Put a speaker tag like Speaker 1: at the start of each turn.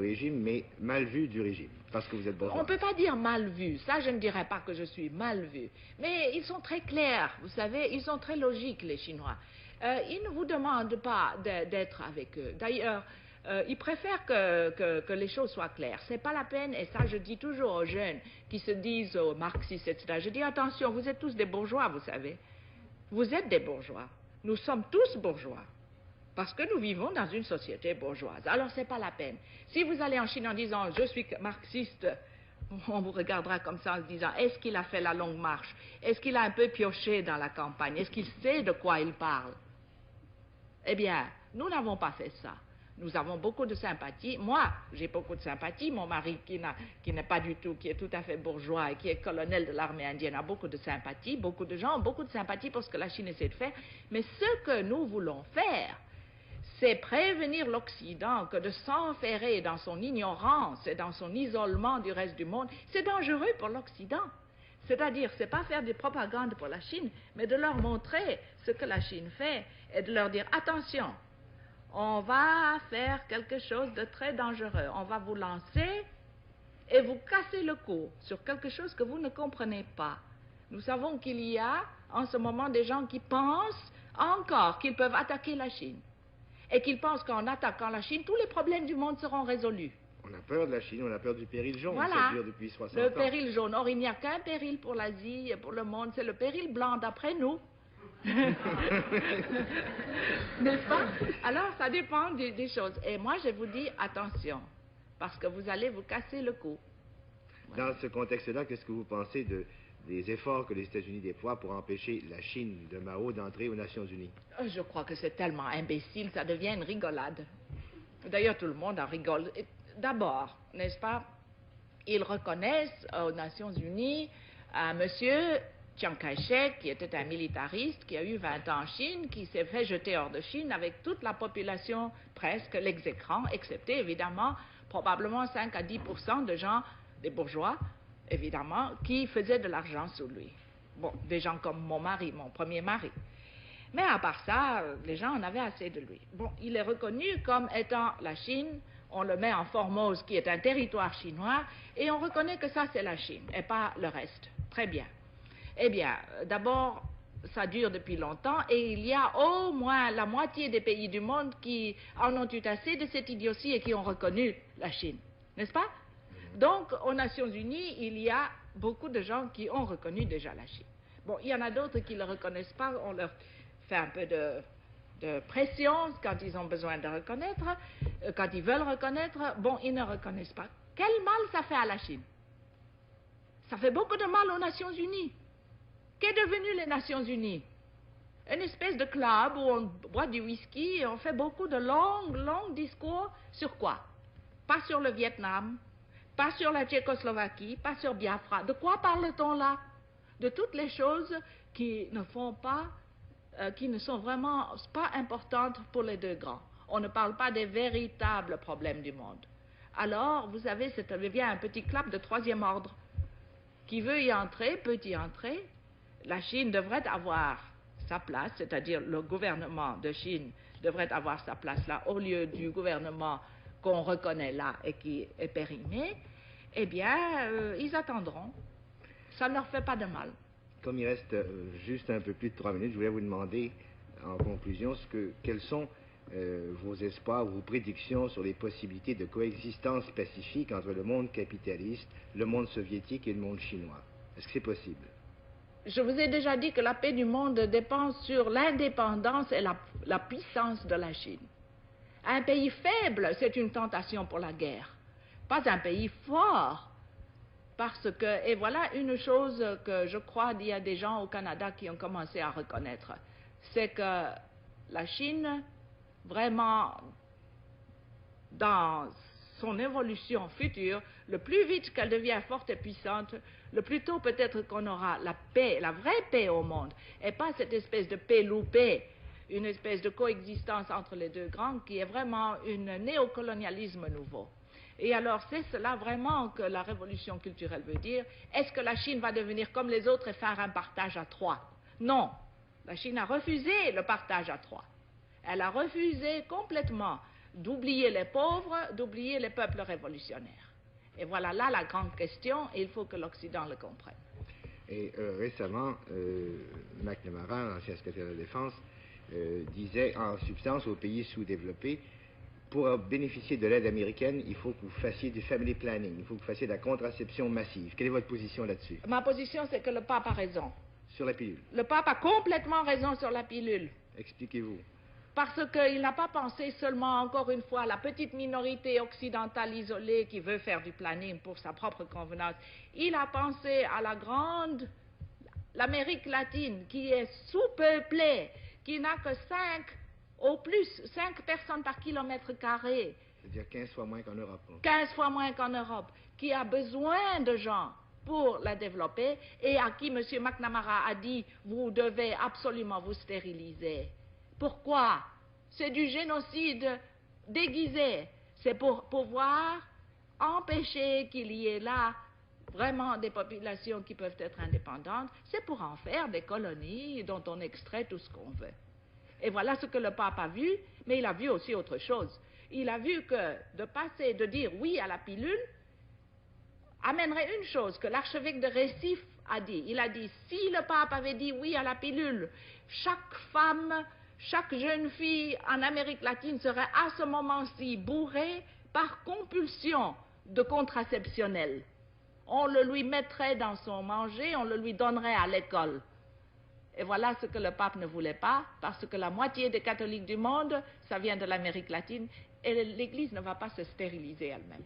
Speaker 1: régime, mais mal vu du régime, parce que vous êtes bourgeois.
Speaker 2: On ne peut pas dire mal vu, ça je ne dirais pas que je suis mal vu, mais ils sont très clairs, vous savez, ils sont très logiques les Chinois. Ils ne vous demandent pas d'être avec eux. D'ailleurs, ils préfèrent que les choses soient claires. C'est pas la peine, et ça je dis toujours aux jeunes qui se disent aux marxistes, etc. Je dis attention, vous êtes tous des bourgeois, vous savez. Vous êtes des bourgeois. Nous sommes tous bourgeois. Parce que nous vivons dans une société bourgeoise. Alors, ce n'est pas la peine. Si vous allez en Chine en disant « je suis marxiste », on vous regardera comme ça en se disant « est-ce qu'il a fait la longue marche? Est-ce qu'il a un peu pioché dans la campagne? Est-ce qu'il sait de quoi il parle ?» Eh bien, nous n'avons pas fait ça. Nous avons beaucoup de sympathie. Moi, j'ai beaucoup de sympathie. Mon mari, qui n'est pas du tout, qui est tout à fait bourgeois et qui est colonel de l'armée indienne, a beaucoup de sympathie. Beaucoup de gens ont beaucoup de sympathie pour ce que la Chine essaie de faire. Mais ce que nous voulons faire, c'est prévenir l'Occident que de s'enferrer dans son ignorance et dans son isolement du reste du monde, c'est dangereux pour l'Occident. C'est-à-dire, c'est pas faire des propagandes pour la Chine, mais de leur montrer ce que la Chine fait et de leur dire, attention, on va faire quelque chose de très dangereux, on va vous lancer et vous casser le cou sur quelque chose que vous ne comprenez pas. Nous savons qu'il y a en ce moment des gens qui pensent encore qu'ils peuvent attaquer la Chine. Et qu'ils pensent qu'en attaquant la Chine, tous les problèmes du monde seront résolus.
Speaker 1: On a peur de la Chine, on a peur du péril jaune,
Speaker 2: voilà,
Speaker 1: ça dure depuis 60 ans.
Speaker 2: Le péril jaune. Or, il n'y a qu'un péril pour l'Asie et pour le monde, c'est le péril blanc d'après nous. N'est-ce pas? Alors, ça dépend des choses. Et moi, je vous dis, attention, parce que vous allez vous casser le cou.
Speaker 1: Voilà. Dans ce contexte-là, qu'est-ce que vous pensez des efforts que les États-Unis déploient pour empêcher la Chine de Mao d'entrer aux Nations Unies?
Speaker 2: Je crois que c'est tellement imbécile, ça devient une rigolade. D'ailleurs, tout le monde en rigole. D'abord, n'est-ce pas, ils reconnaissent aux Nations Unies un monsieur Chiang Kai-shek, qui était un militariste, qui a eu 20 ans en Chine, qui s'est fait jeter hors de Chine avec toute la population presque l'exécrant, excepté évidemment probablement 5 à 10% de gens, des bourgeois, évidemment, qui faisaient de l'argent sous lui. Bon, des gens comme mon mari, mon premier mari. Mais à part ça, les gens en avaient assez de lui. Bon, il est reconnu comme étant la Chine, on le met en Formose, qui est un territoire chinois, et on reconnaît que ça c'est la Chine, et pas le reste. Très bien. Eh bien, d'abord, ça dure depuis longtemps, et il y a au moins la moitié des pays du monde qui en ont eu assez de cette idiotie et qui ont reconnu la Chine, n'est-ce pas? Donc, aux Nations Unies, il y a beaucoup de gens qui ont reconnu déjà la Chine. Bon, il y en a d'autres qui ne le reconnaissent pas, on leur fait un peu de pression quand ils ont besoin de reconnaître, quand ils veulent reconnaître, bon, ils ne reconnaissent pas. Quel mal ça fait à la Chine? Ça fait beaucoup de mal aux Nations Unies. Qu'est devenu les Nations Unies? Une espèce de club où on boit du whisky et on fait beaucoup de longs discours sur quoi? Pas sur le Vietnam, pas sur la Tchécoslovaquie, pas sur Biafra. De quoi parle-t-on là? De toutes les choses qui ne font pas, qui ne sont vraiment pas importantes pour les deux grands. On ne parle pas des véritables problèmes du monde. Alors, vous savez, ça devient un petit club de troisième ordre. Qui veut y entrer, peut y entrer. La Chine devrait avoir sa place, c'est-à-dire le gouvernement de Chine devrait avoir sa place là, au lieu du gouvernement qu'on reconnaît là et qui est périmé. Eh bien, ils attendront. Ça ne leur fait pas de mal.
Speaker 1: Comme il reste juste un peu plus de 3 minutes, je voulais vous demander, en conclusion, quels sont vos espoirs, vos prédictions sur les possibilités de coexistence pacifique entre le monde capitaliste, le monde soviétique et le monde chinois. Est-ce que c'est possible?
Speaker 2: Je vous ai déjà dit que la paix du monde dépend sur l'indépendance et la puissance de la Chine. Un pays faible, c'est une tentation pour la guerre. Pas un pays fort. Parce que, et voilà une chose que je crois qu'il y a des gens au Canada qui ont commencé à reconnaître, c'est que la Chine, vraiment, dans son évolution future, le plus vite qu'elle devient forte et puissante, le plus tôt peut-être qu'on aura la paix, la vraie paix au monde, et pas cette espèce de paix loupée, une espèce de coexistence entre les deux grands qui est vraiment un néocolonialisme nouveau. Et alors, c'est cela vraiment que la révolution culturelle veut dire. Est-ce que la Chine va devenir comme les autres et faire un partage à 3? Non. La Chine a refusé le partage à 3. Elle a refusé complètement d'oublier les pauvres, d'oublier les peuples révolutionnaires. Et voilà là la grande question, et il faut que l'Occident le comprenne.
Speaker 1: Et récemment, McNamara, ancien secrétaire de la Défense, disait en substance aux pays sous-développés, pour bénéficier de l'aide américaine, il faut que vous fassiez du family planning, il faut que vous fassiez de la contraception massive. Quelle est votre position là-dessus?
Speaker 2: Ma position, c'est que le pape a raison.
Speaker 1: Sur la pilule?
Speaker 2: Le pape a complètement raison sur la pilule.
Speaker 1: Expliquez-vous.
Speaker 2: Parce qu'il n'a pas pensé seulement, encore une fois, à la petite minorité occidentale isolée qui veut faire du planning pour sa propre convenance. Il a pensé à l'Amérique latine, qui est sous-peuplée, qui n'a que 5 personnes par kilomètre carré.
Speaker 1: C'est-à-dire 15 fois moins qu'en Europe.
Speaker 2: 15 fois moins qu'en Europe, qui a besoin de gens pour la développer et à qui M. McNamara a dit « vous devez absolument vous stériliser ». Pourquoi? C'est du génocide déguisé. C'est pour pouvoir empêcher qu'il y ait là vraiment des populations qui peuvent être indépendantes. C'est pour en faire des colonies dont on extrait tout ce qu'on veut. Et voilà ce que le pape a vu, mais il a vu aussi autre chose. Il a vu que de dire oui à la pilule, amènerait une chose que l'archevêque de Recife a dit. Il a dit, si le pape avait dit oui à la pilule, chaque femme, chaque jeune fille en Amérique latine serait à ce moment-ci bourrée par compulsion de contraceptionnel. On le lui mettrait dans son manger, on le lui donnerait à l'école. Et voilà ce que le pape ne voulait pas, parce que la moitié des catholiques du monde, ça vient de l'Amérique latine, et l'Église ne va pas se stériliser elle-même.